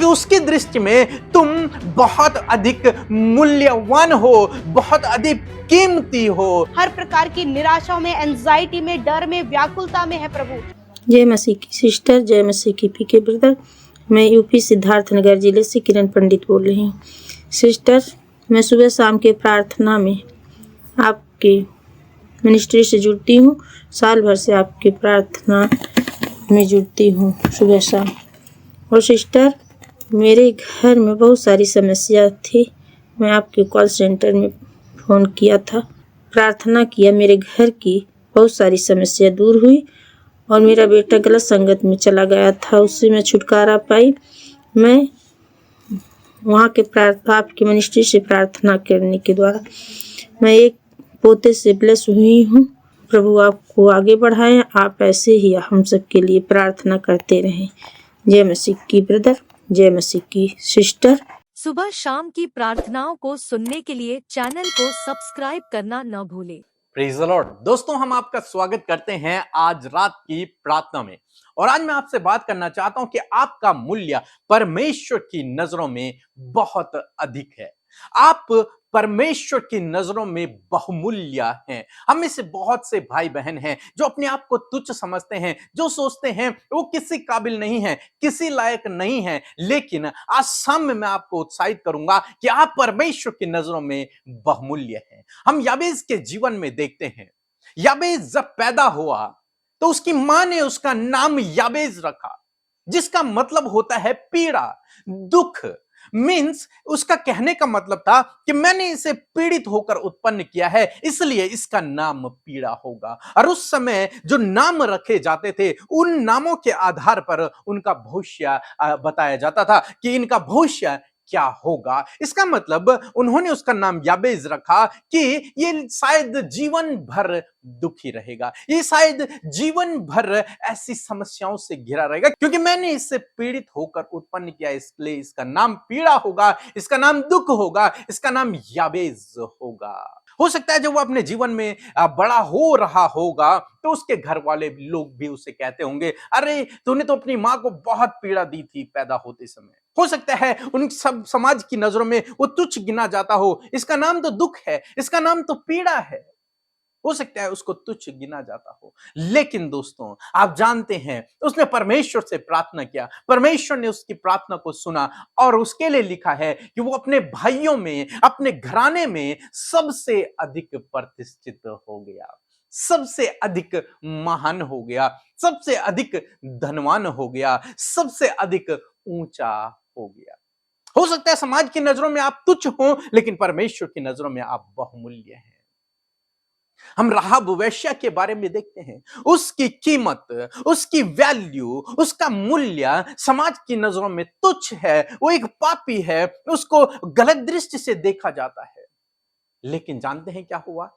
क्योंकि उसकी दृष्टि में तुम बहुत अधिक मूल्यवान हो, बहुत अधिक कीमती हो। हर प्रकार की निराशाओं में, एंजाइटी में, डर में, व्याकुलता में है प्रभु। जय मसीह की सिस्टर, जय मसीह की पीके ब्रदर। मैं यूपी सिद्धार्थनगर जिले से किरण पंडित बोल रही हूँ। सिस्टर, मैं सुबह शाम के प्रार्थना में आपकी मिनिस्ट्री से जुड़ती हूँ। साल भर से आपकी प्रार्थना में जुड़ती हूँ सुबह शाम। और सिस्टर, मेरे घर में बहुत सारी समस्या थी। मैं आपके कॉल सेंटर में फ़ोन किया था, प्रार्थना किया, मेरे घर की बहुत सारी समस्या दूर हुई और मेरा बेटा गलत संगत में चला गया था, उससे मैं छुटकारा पाई। मैं वहाँ के आपकी मिनिस्ट्री से प्रार्थना करने के द्वारा मैं एक पोते से ब्लेस हुई हूँ। प्रभु आपको आगे बढ़ाएं, आप ऐसे ही हम सब के लिए प्रार्थना करते रहें। जय मसीह की ब्रदर, जय मसीह की सिस्टर। सुबह शाम की प्रार्थनाओं को सुनने के लिए चैनल को सब्सक्राइब करना न भूलें। Praise the Lord. दोस्तों, हम आपका स्वागत करते हैं आज रात की प्रार्थना में। और आज मैं आपसे बात करना चाहता हूं कि आपका मूल्य परमेश्वर की नजरों में बहुत अधिक है। आप परमेश्वर की नजरों में बहुमूल्य हैं। हम में से बहुत से भाई बहन हैं जो अपने आप को तुच्छ समझते हैं, जो सोचते हैं वो किसी काबिल नहीं है, किसी लायक नहीं है। लेकिन आज शाम में मैं आपको उत्साहित करूंगा कि आप परमेश्वर की नजरों में बहुमूल्य हैं। हम याबेज के जीवन में देखते हैं, याबेज जब पैदा हुआ तो उसकी मां ने उसका नाम याबेज रखा, जिसका मतलब होता है पीड़ा, दुख। मींस उसका कहने का मतलब था कि मैंने इसे पीड़ित होकर उत्पन्न किया है, इसलिए इसका नाम पीड़ा होगा। और उस समय जो नाम रखे जाते थे, उन नामों के आधार पर उनका भविष्य बताया जाता था कि इनका भविष्य क्या होगा। इसका मतलब उन्होंने उसका नाम याबेज रखा कि ये शायद जीवन भर दुखी रहेगा, ये शायद जीवन भर ऐसी समस्याओं से घिरा रहेगा, क्योंकि मैंने इससे पीड़ित होकर उत्पन्न किया, इसलिए इसका नाम पीड़ा होगा, इसका नाम दुख होगा, इसका नाम याबेज होगा। हो सकता है जब वो अपने जीवन में बड़ा हो रहा होगा तो उसके घर वाले लोग भी उसे कहते होंगे, अरे तूने तो अपनी मां को बहुत पीड़ा दी थी पैदा होते समय। हो सकता है उन सब समाज की नजरों में वो तुच्छ गिना जाता हो, इसका नाम तो दुख है, इसका नाम तो पीड़ा है। हो सकता है उसको तुच्छ गिना जाता हो। लेकिन दोस्तों, आप जानते हैं उसने परमेश्वर से प्रार्थना किया, परमेश्वर ने उसकी प्रार्थना को सुना और उसके लिए लिखा है कि वो अपने भाइयों में, अपने घराने में सबसे अधिक प्रतिष्ठित हो गया, सबसे अधिक महान हो गया, सबसे अधिक धनवान हो गया, सबसे अधिक ऊंचा हो गया। हो सकता है समाज की नजरों में आप तुच्छ हो, लेकिन परमेश्वर की नजरों में आप बहुमूल्य हैं। हम राहाब वेश्या के बारे में देखते हैं, उसकी कीमत, उसकी वैल्यू, उसका मूल्य समाज की नजरों में तुच्छ है, वो एक पापी है, उसको गलत दृष्टि से देखा जाता है। लेकिन जानते हैं क्या हुआ?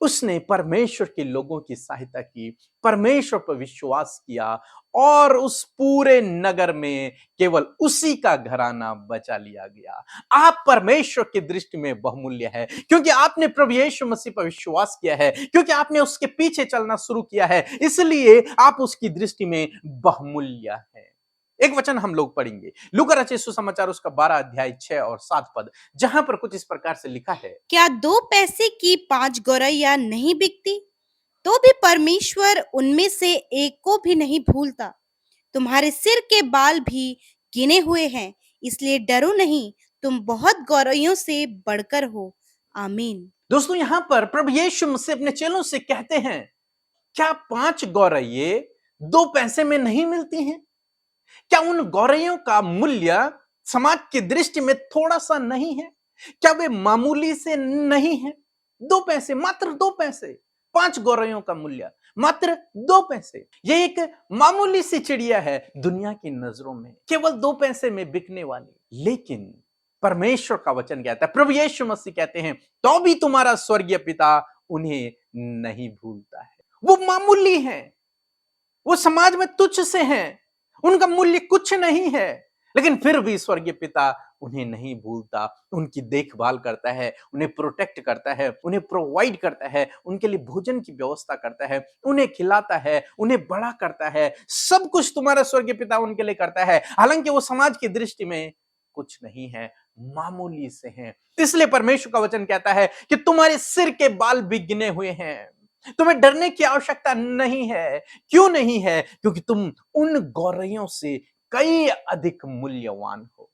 उसने परमेश्वर के लोगों की सहायता की, परमेश्वर पर विश्वास किया और उस पूरे नगर में केवल उसी का घराना बचा लिया गया। आप परमेश्वर की दृष्टि में बहुमूल्य है, क्योंकि आपने प्रभु यीशु मसीह पर विश्वास किया है, क्योंकि आपने उसके पीछे चलना शुरू किया है, इसलिए आप उसकी दृष्टि में बहुमूल्य है। एक वचन हम लोग पढ़ेंगे, लूका रचित सुसमाचार उसका 12 अध्याय 6 और 7 पद, जहां पर कुछ इस प्रकार से लिखा है, क्या 2 पैसे की 5 गौरैया नहीं बिकती? तो भी परमेश्वर उनमें से एक को भी नहीं भूलता। तुम्हारे सिर के बाल भी गिने हुए हैं, इसलिए डरो नहीं, तुम बहुत गौरैयों से बढ़कर हो। आमीन। दोस्तों यहां पर प्रभु यीशु मसीह अपने चेलों से कहते हैं, क्या 5 गौरैये 2 पैसे में नहीं मिलती हैं? क्या उन गौरैयों का मूल्य समाज की दृष्टि में थोड़ा सा नहीं है? क्या वे मामूली से नहीं है? 2 पैसे, मात्र 2 पैसे, 5 गौरैयों का मूल्य मात्र 2 पैसे। ये एक मामूली सी चिड़िया है दुनिया की नजरों में, केवल 2 पैसे में बिकने वाली। लेकिन परमेश्वर का वचन कहता है, प्रभु यीशु मसीह कहते हैं, तो भी तुम्हारा स्वर्गीय पिता उन्हें नहीं भूलता है। वो मामूली हैं, वो समाज में तुच्छ से हैं, उनका मूल्य कुछ नहीं है, लेकिन फिर भी स्वर्गीय पिता उन्हें नहीं भूलता, उनकी देखभाल करता है, उन्हें प्रोटेक्ट करता है, उन्हें प्रोवाइड करता है, उनके लिए भोजन की व्यवस्था करता है, उन्हें खिलाता है, उन्हें बड़ा करता है। सब कुछ तुम्हारा स्वर्गीय पिता उनके लिए करता है। हालांकि वो समाज की दृष्टि में कुछ नहीं है, मामूली से हैं। इसलिए परमेश्वर का वचन कहता है कि तुम्हारे सिर के बाल भी गिने हुए हैं। तुम्हें डरने की आवश्यकता नहीं है। क्यों नहीं है? क्योंकि तुम उन गौरैयों से कई अधिक मूल्यवान हो।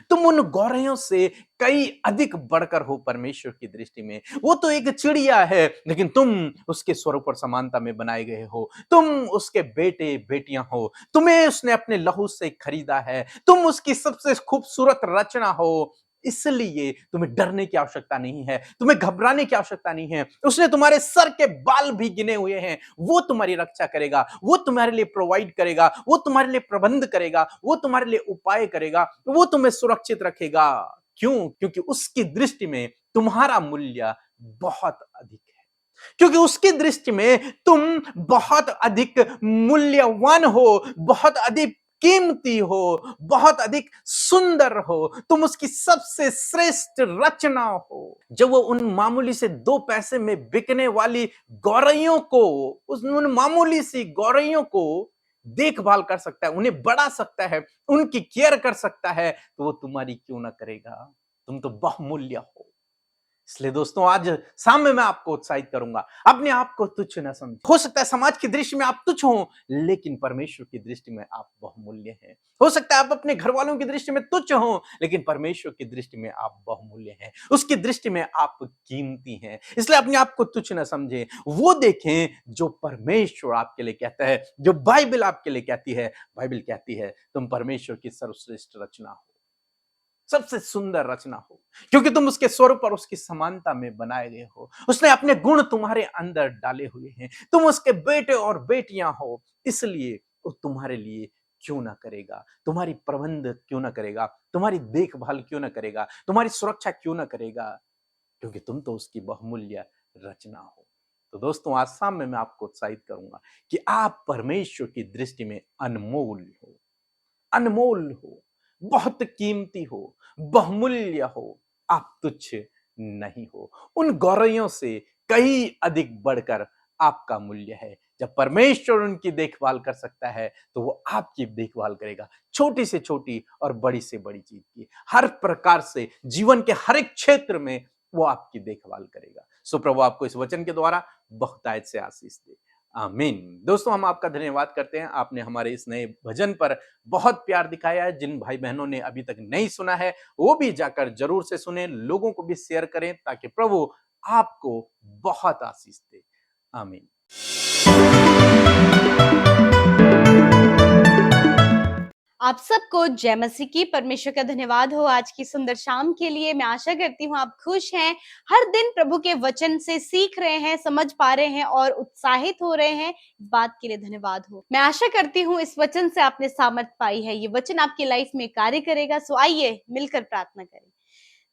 तुम उन गौरैयों से कई अधिक बढ़कर हो परमेश्वर की दृष्टि में। वो तो एक चिड़िया है, लेकिन तुम उसके स्वरूप और समानता में बनाए गए हो। तुम उसके बेटे बेटियां हो। तुम्हें उसने अपने लहू से खरीदा है। तुम उसकी सबसे खूबसूरत रचना हो। इसलिए तुम्हें डरने की आवश्यकता नहीं है, तुम्हें घबराने की आवश्यकता नहीं है। उसने तुम्हारे सर के बाल भी गिने हुए हैं। वो तुम्हारी रक्षा करेगा, वो तुम्हारे लिए प्रोवाइड करेगा, वो तुम्हारे लिए प्रबंध करेगा, वो तुम्हारे लिए उपाय करेगा, वो तुम्हें सुरक्षित रखेगा। क्यों? क्योंकि उसकी दृष्टि में तुम्हारा मूल्य बहुत अधिक है। क्योंकि उसकी दृष्टि में तुम बहुत अधिक मूल्यवान हो, बहुत अधिक कीमती हो, बहुत अधिक सुंदर हो। तुम उसकी सबसे श्रेष्ठ रचना हो। जब वो उन मामूली से 2 पैसे में बिकने वाली गौरैयों को, उन मामूली सी गौरैयों को देखभाल कर सकता है, उन्हें बढ़ा सकता है, उनकी केयर कर सकता है, तो वो तुम्हारी क्यों ना करेगा? तुम तो बहुमूल्य हो। इसलिए दोस्तों, आज शाम में मैं आपको उत्साहित करूंगा, अपने आप को तुच्छ न समझें। हो सकता है समाज की दृष्टि में आप तुच्छ हो, लेकिन परमेश्वर की दृष्टि में आप बहुमूल्य हैं। हो सकता है आप अपने घर वालों की दृष्टि में तुच्छ हो, लेकिन परमेश्वर की दृष्टि में आप बहुमूल्य हैं। उसकी दृष्टि में आप कीमती हैं। इसलिए अपने आप को तुच्छ न समझें। वो देखें जो परमेश्वर आपके लिए कहता है, जो बाइबल आपके लिए कहती है। बाइबल कहती है तुम परमेश्वर की सर्वश्रेष्ठ रचना हो, सबसे सुंदर रचना हो, क्योंकि तुम उसके स्वरूप और उसकी समानता में बनाए गए हो। उसने अपने गुण तुम्हारे अंदर डाले हुए हैं। तुम उसके बेटे और बेटियां हो, इसलिए वो तुम्हारे लिए क्यों ना करेगा? तुम्हारी प्रबंध क्यों ना करेगा? तुम्हारी देखभाल क्यों ना करेगा? तुम्हारी सुरक्षा क्यों ना करेगा? क्योंकि तुम तो उसकी बहुमूल्य रचना हो। तो दोस्तों, आज शाम में मैं आपको उत्साहित करूंगा कि आप परमेश्वर की दृष्टि में अनमोल हो, अनमोल हो, बहुत कीमती हो, बहुमूल्य हो। आप तुच्छ नहीं हो। उन गौरैयों से कई अधिक बढ़कर आपका मूल्य है। जब परमेश्वर उनकी देखभाल कर सकता है, तो वो आपकी देखभाल करेगा, छोटी से छोटी और बड़ी से बड़ी चीज की। हर प्रकार से जीवन के हर एक क्षेत्र में वो आपकी देखभाल करेगा। सो प्रभु आपको इस वचन के द्वारा बहुतायत से आशीष दे। आमीन। दोस्तों, हम आपका धन्यवाद करते हैं। आपने हमारे इस नए भजन पर बहुत प्यार दिखाया है। जिन भाई बहनों ने अभी तक नहीं सुना है, वो भी जाकर जरूर से सुने, लोगों को भी शेयर करें, ताकि प्रभु आपको बहुत आशीष दे। आमीन। आप सबको जय मसीह की। परमेश्वर का धन्यवाद हो आज की सुंदर शाम के लिए। मैं आशा करती हूँ आप खुश हैं, हर दिन प्रभु के वचन से सीख रहे हैं, समझ पा रहे हैं और उत्साहित हो रहे हैं। इस बात के लिए धन्यवाद हो। मैं आशा करती हूँ इस वचन से आपने सामर्थ पाई है, ये वचन आपकी लाइफ में कार्य करेगा। सो आइए मिलकर प्रार्थना करें।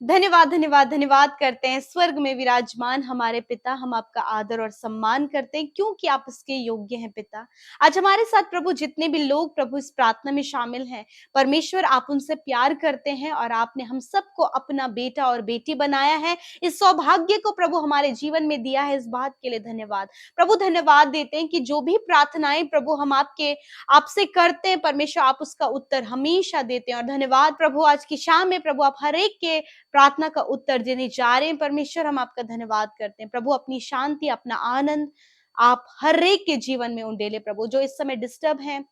धन्यवाद धन्यवाद धन्यवाद करते हैं स्वर्ग में विराजमान हमारे पिता। हम आपका आदर और सम्मान करते हैं क्योंकि आप इसके योग्य हैं पिता। आज हमारे साथ प्रभु जितने भी लोग प्रभु इस प्रार्थना में शामिल हैं, परमेश्वर आप उनसे प्यार करते हैं और आपने हम सबको अपना बेटा और बेटी बनाया है। इस सौभाग्य को प्रभु हमारे जीवन में दिया है, इस बात के लिए धन्यवाद। प्रभु धन्यवाद देते हैं कि जो भी प्रार्थनाएं प्रभु हम आपसे करते हैं, परमेश्वर आप उसका उत्तर हमेशा देते हैं। और धन्यवाद प्रभु आज की शाम में प्रभु आप हर एक के प्रार्थना का उत्तर देने जा रहे हैं। परमेश्वर हम आपका धन्यवाद करते हैं प्रभु। अपनी शांति, अपना आनंद आप हर एक के जीवन में उंडेले प्रभु। जो इस समय डिस्टर्ब हैं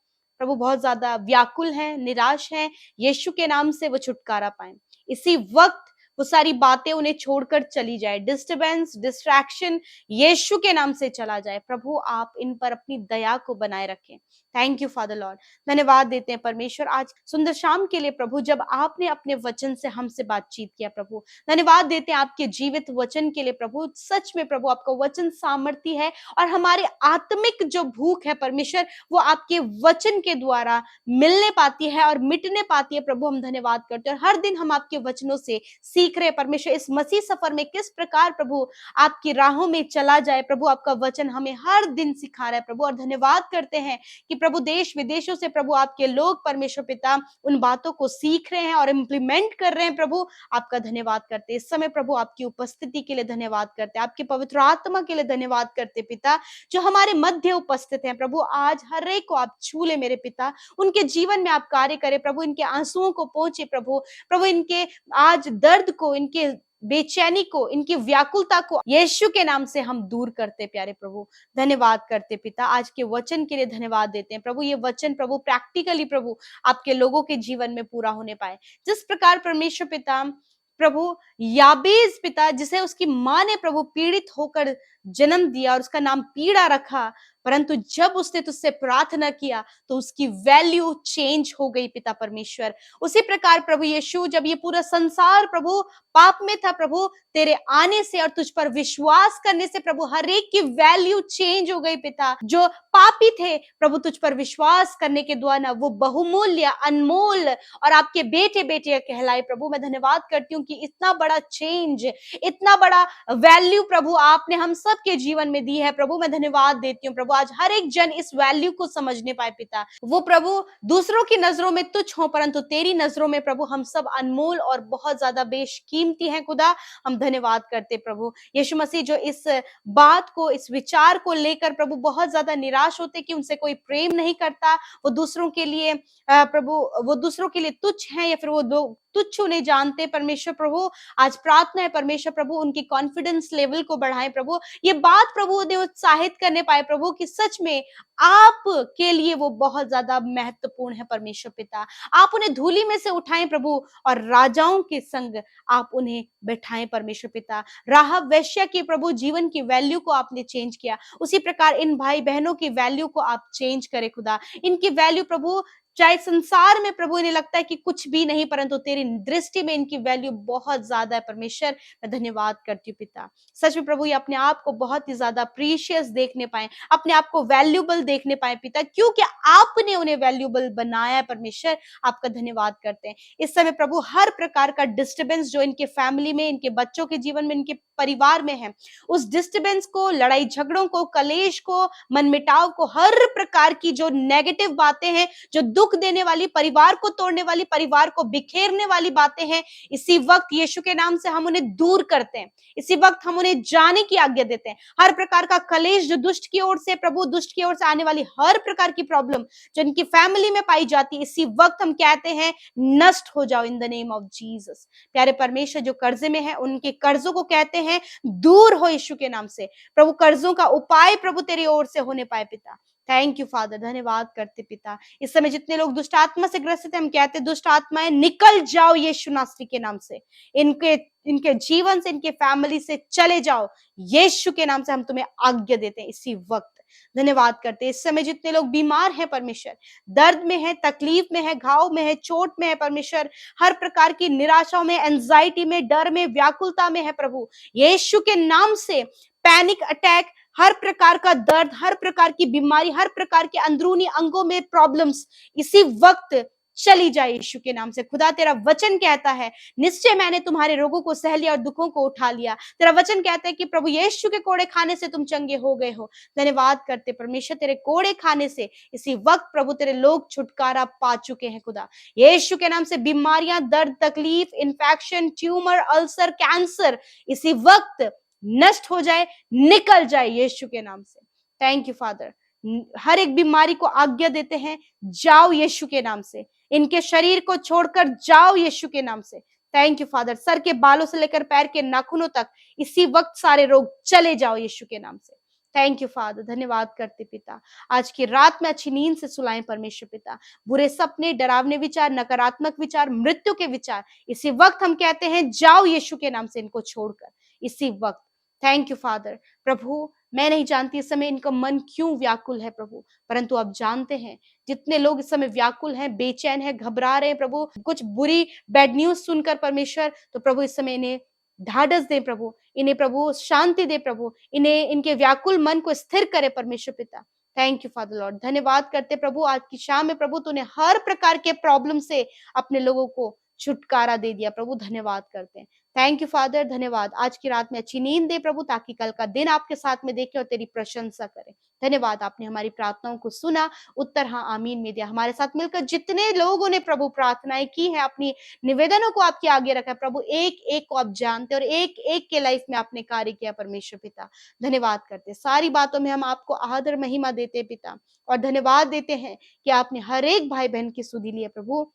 प्रभु, बहुत ज्यादा व्याकुल हैं, निराश हैं, यीशु के नाम से वो छुटकारा पाएं। इसी वक्त वो सारी बातें उन्हें छोड़कर चली जाए, डिस्टर्बेंस, डिस्ट्रैक्शन यीशु के नाम से चला जाए। प्रभु आप इन पर अपनी दया को बनाए रखें। Thank you father Lord. धन्यवाद देते हैं परमेश्वर आज सुंदर शाम के लिए प्रभु, जब आपने अपने वचन से हमसे बातचीत किया प्रभु। धन्यवाद देते हैं आपके जीवित वचन के लिए प्रभु। सच में प्रभु आपका वचन सामर्थी है और हमारे आत्मिक जो भूख है परमेश्वर, वो आपके वचन के द्वारा मिलने पाती है और मिटने पाती है प्रभु। हम धन्यवाद करते हैं और हर दिन हम आपके वचनों से सीख रहे हैं परमेश्वर। इस मसीह सफर में किस प्रकार प्रभु आपकी राहों में चला जाए प्रभु, आपका वचन हमें हर दिन सिखा रहा है प्रभु। और धन्यवाद करते हैं कि प्रभु देश विदेशों से प्रभु आपके लोग परमेश्वर पिता उन बातों को सीख रहे हैं और इम्प्लीमेंट कर रहे हैं प्रभु, आपका धन्यवाद करते हैं। इस समय प्रभु आपकी उपस्थिति के लिए धन्यवाद करते हैं, आपकी पवित्र आत्मा के लिए धन्यवाद करते पिता, जो हमारे मध्य उपस्थित हैं प्रभु। आज हर एक को आप छू ले मेरे पिता, उनके जीवन में आप कार्य करें प्रभु, इनके आंसुओं को पहुंचे प्रभु, प्रभु इनके आज दर्द को, इनके बेचैनी को, इनकी व्याकुलता को यीशु के नाम से हम दूर करते प्यारे प्रभु। धन्यवाद करते पिता, आज के वचन के लिए धन्यवाद देते हैं प्रभु। ये वचन प्रभु प्रैक्टिकली प्रभु आपके लोगों के जीवन में पूरा होने पाए। जिस प्रकार परमेश्वर पिता प्रभु याबेज पिता, जिसे उसकी माँ ने प्रभु पीड़ित होकर जन्म दिया और उसका नाम पीड़ा रखा, परंतु जब उसने तुझसे प्रार्थना किया तो उसकी वैल्यू चेंज हो गई पिता परमेश्वर। उसी प्रकार प्रभु यीशु, जब ये पूरा संसार प्रभु पाप में था प्रभु, तेरे आने से और तुझ पर विश्वास करने से प्रभु हर एक की वैल्यू चेंज हो गई पिता। जो पापी थे प्रभु, तुझ पर विश्वास करने के द्वारा वो बहुमूल्य, अनमोल और आपके बेटे बेटियां कहलाए प्रभु। मैं धन्यवाद करती हूँ कि इतना बड़ा चेंज, इतना बड़ा वैल्यू प्रभु आपने हम सब के जीवन में दी है प्रभु। मैं धन्यवाद देती हूँ प्रभु, आज हर एक जन इस वैल्यू को समझने पाए पिता। वो प्रभु दूसरों की नजरों में तुच्छ हो, परंतु तेरी नजरों में प्रभु हम सब अनमोल और बहुत ज्यादा बेशकीमती हैं खुदा। हम धन्यवाद करते प्रभु यीशु मसीह, जो इस बात को, इस विचार को लेकर प्रभु बहुत ज्यादा निराश होते कि उनसे कोई प्रेम नहीं करता, वो दूसरों के लिए प्रभु, वो दूसरों के लिए तुच्छ हैं या फिर वो तुच्छ उन्हें जानते परमेश्वर प्रभु। आज प्रार्थना है परमेश्वर प्रभु, उनकी कॉन्फिडेंस लेवल को बढ़ाएं प्रभु। ये बात प्रभु उन्हें उत्साहित करने पाए प्रभु कि सच में आप के लिए वो बहुत ज्यादा महत्वपूर्ण है परमेश्वर पिता। आप उन्हें धूली में से उठाएं प्रभु और राजाओं के संग आप उन्हें बैठाएं परमेश्वर पिता। राहब वेश्या की प्रभु जीवन की वैल्यू को आपने चेंज किया, उसी प्रकार इन भाई बहनों की वैल्यू को आप चेंज करें खुदा। इनकी वैल्यू प्रभु, चाहे संसार में प्रभु इन्हें लगता है कि कुछ भी नहीं, परंतु तेरी दृष्टि में इनकी वैल्यू बहुत ज्यादा है परमेश्वर। मैं धन्यवाद करती हूँ पिता। सच में प्रभु ये अपने आप को बहुत ही ज्यादा प्रीशियस देखने पाए, अपने आप को वैल्यूबल देखने पाए पिता, क्योंकि आपने उन्हें वैल्यूबल बनाया है परमेश्वर। आपका धन्यवाद करते हैं। इस समय प्रभु हर प्रकार का डिस्टर्बेंस जो इनके फैमिली में, इनके बच्चों के जीवन में, इनके परिवार में है, उस डिस्टर्बेंस को, लड़ाई झगड़ों को, कलेश को, मनमिटाव को, हर प्रकार की जो नेगेटिव बातें हैं, जो दुख देने वाली, परिवार को तोड़ने वाली, परिवार को बिखेरने वाली बातें हैं, इसी वक्त यीशु के नाम से हम उन्हें दूर करते हैं। इसी वक्त हम उन्हें जाने की आज्ञा देते हैं। हर प्रकार का कलेश जो दुष्ट की ओर से प्रभु, दुष्ट की ओर से आने वाली हर प्रकार की प्रॉब्लम जो इनकी फैमिली में पाई जाती है, इसी वक्त हम कहते हैं नष्ट हो जाओ in the name of Jesus. प्यारे परमेश्वर, जो कर्जे में है उनके कर्जों को कहते हैं दूर हो यीशु के नाम से प्रभु। कर्जों का उपाय प्रभु तेरी ओर से होने पाए पिता। थैंक यू फादर, धन्यवाद करते पिता। इस समय जितने लोग दुष्ट आत्मा से ग्रसित हैं, हम कहते हैं दुष्ट आत्माएं निकल जाओ यीशु नासरी के नाम से, इनके जीवन से, इनके फैमिली से चले जाओ यीशु के नाम से। हम तुम्हें आज्ञा देते हैं इसी वक्त। धन्यवाद करते हैं। इस समय जितने लोग बीमार हैं परमेश्वर, दर्द में है, तकलीफ में है, घाव में है, चोट में है परमेश्वर, हर प्रकार की निराशाओं में, एंजाइटी में, डर में, व्याकुलता में है प्रभु, यीशु के नाम से पैनिक अटैक, हर प्रकार का दर्द, हर प्रकार की बीमारी, हर प्रकार के अंदरूनी अंगों में प्रॉब्लम्स इसी वक्त चली जाए यीशु के नाम से। खुदा तेरा वचन कहता है निश्चय मैंने तुम्हारे रोगों को सह लिया और दुखों को उठा लिया। तेरा वचन कहता है कि प्रभु यीशु के कोड़े खाने से तुम चंगे हो गए हो। धन्यवाद करते परमेश्वर, तेरे कोड़े खाने से इसी वक्त प्रभु तेरे लोग छुटकारा पा चुके हैं खुदा। यीशु के नाम से बीमारियां, दर्द, तकलीफ, इन्फेक्शन, ट्यूमर, अल्सर, कैंसर इसी वक्त नष्ट हो जाए, निकल जाए यीशु के नाम से। Thank you father. हर एक बीमारी को आज्ञा देते हैं जाओ यीशु के नाम से, इनके शरीर को छोड़कर जाओ यीशु के नाम से। Thank you father. सर के बालों से लेकर पैर के नाखूनों तक इसी वक्त सारे रोग चले जाओ यीशु के नाम से। थैंक यू फादर, धन्यवाद करते पिता। आज की रात में अच्छी नींद से सुलाएं परमेश्वर पिता। बुरे सपने, डरावने विचार, नकारात्मक विचार, मृत्यु के विचार इसी वक्त हम कहते हैं जाओ यीशु के नाम से, इनको छोड़कर इसी वक्त। Thank you father. प्रभु मैं नहीं जानती इस समय इनका मन क्यों व्याकुल है प्रभु, परंतु आप जानते हैं। जितने लोग इस समय व्याकुल हैं, बेचैन हैं, घबरा रहे हैं प्रभु, कुछ बुरी बैड न्यूज सुनकर परमेश्वर, तो प्रभु इस समय इन्हें ढाढ़स दे प्रभु, इन्हें प्रभु शांति दे प्रभु, इन्हें इनके व्याकुल मन को स्थिर करे परमेश्वर पिता। Thank you father Lord. धन्यवाद करते प्रभु आज की शाम में प्रभु तूने हर प्रकार के प्रॉब्लम से अपने लोगों को छुटकारा दे दिया प्रभु, धन्यवाद करते हैं। थैंक यू फादर, धन्यवाद। आज की रात में अच्छी नींद दे प्रभु, ताकि कल का दिन आपके साथ में देखे और तेरी प्रशंसा करें। धन्यवाद, आपने हमारी प्रार्थनाओं को सुना, उत्तर हाँ आमीन में दिया। हमारे साथ मिलकर जितने लोगों ने प्रभु प्रार्थनाएं की है, अपनी निवेदनों को आपके आगे रखा है प्रभु, एक एक को आप जानते और एक एक के लाइफ में आपने कार्य किया परमेश्वर पिता। धन्यवाद करते, सारी बातों में हम आपको आदर महिमा देते पिता, और धन्यवाद देते हैं कि आपने हर एक भाई बहन की सुधि ली है प्रभु।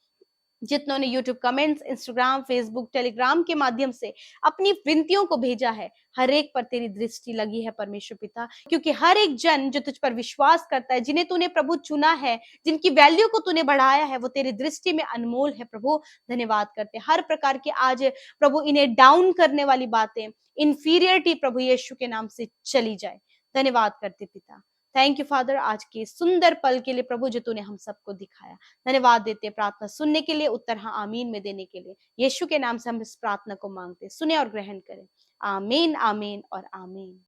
जितनों ने YouTube comments, Instagram, Facebook, Telegram के माध्यम से अपनी विनतियों को भेजा है, हर एक पर तेरी दृष्टि लगी है परमेश्वर पिता, क्योंकि हर एक जन जो तुझ पर विश्वास करता है, जिन्हें तूने प्रभु चुना है, जिनकी वैल्यू को तूने बढ़ाया है, वो तेरी दृष्टि में अनमोल है प्रभु। धन्यवाद करते हैं। हर प्रकार के आज प्रभु इन्हें डाउन करने वाली बातें, इंफीरियरिटी प्रभु यीशु के नाम से चली जाए। धन्यवाद करते पिता। थैंक यू फादर, आज के सुंदर पल के लिए प्रभु जो तूने हम सबको दिखाया। धन्यवाद देते प्रार्थना सुनने के लिए, उत्तर हाँ आमीन में देने के लिए। यीशु के नाम से हम इस प्रार्थना को मांगते, सुने और ग्रहण करें। आमीन, आमीन और आमीन।